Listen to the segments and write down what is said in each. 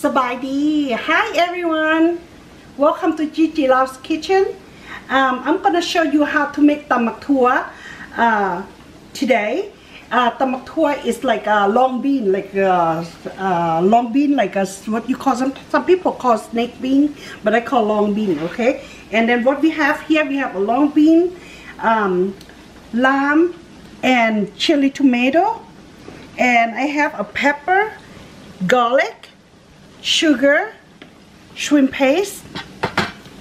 Sabaydi. Hi everyone, welcome to Gigi Lao's kitchen. I'm gonna show you how to make tamak tua today. Tamak tua is like a long bean, like what you call some people call snake bean, but I call long bean. Okay, and then what we have here, we have a long bean, lamb, and chili tomato, and I have a pepper, garlic, sugar, shrimp paste,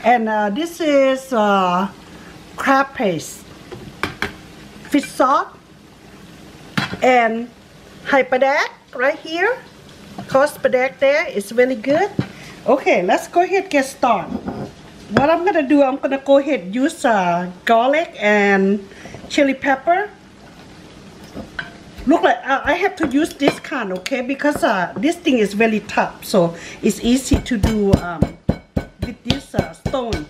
and this is crab paste, fish sauce, and padak right here. Cause padak there is really good. Okay, let's go ahead and get started. What I'm gonna do, I'm gonna go ahead and use garlic and chili pepper. Look like I have to use this kind, okay, because this thing is very tough, so it's easy to do with this stone.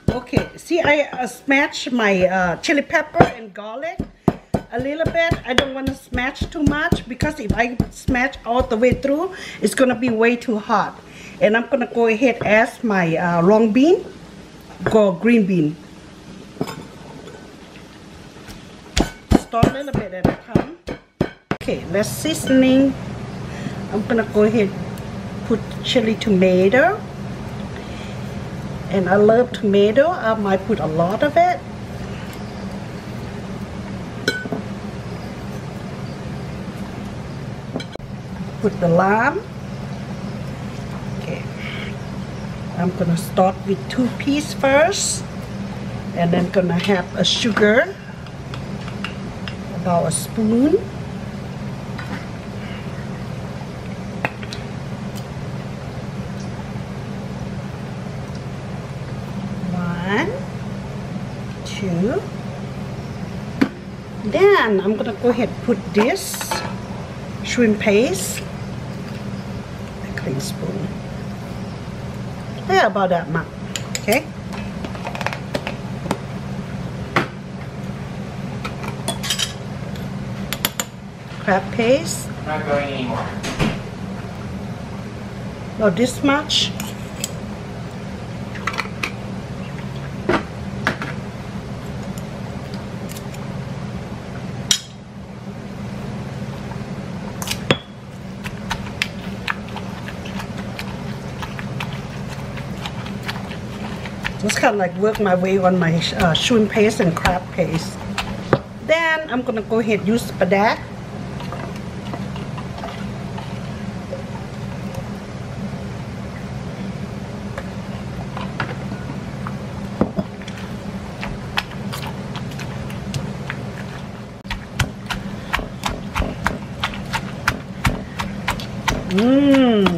Okay, see, I smashed my chili pepper and garlic a little bit. I don't want to smash too much because if I smash all the way through, it's gonna be way too hot. And I'm gonna go ahead and add my long bean. Green bean. Start a little bit at a time. Okay, let's seasoning. I'm gonna go ahead put chili tomato, and I love tomato. I might put a lot of it. Put the lamb. Okay. I'm gonna start with 2 pieces first, and then gonna have a sugar, about a spoon. One, 2. Then I'm gonna go ahead and put this shrimp paste, a clean spoon. Yeah, about that much. Okay. Crab paste. Not going anymore. About this much. Just kind of like work my way on my shrimp paste and crab paste. Then I'm gonna go ahead and use padak.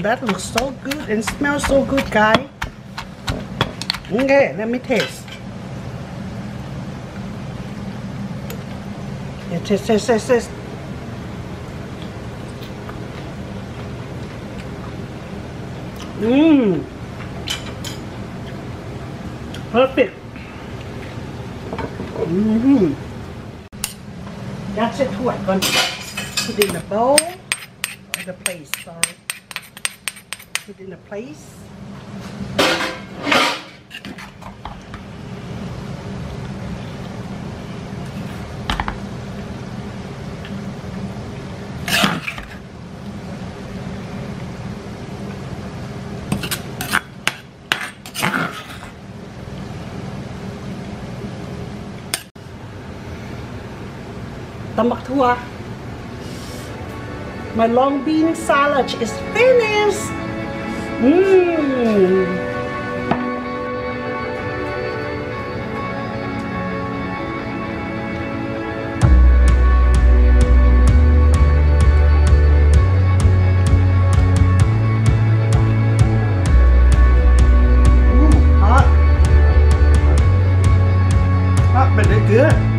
That looks so good and smells so good, guys. Okay, let me taste. Yeah, taste. Perfect. That's it. What? Going to put in the bowl or the place. Sorry. Put in the place. Tamak tua. My long bean salad is finished. Hot. Hot, but it's good.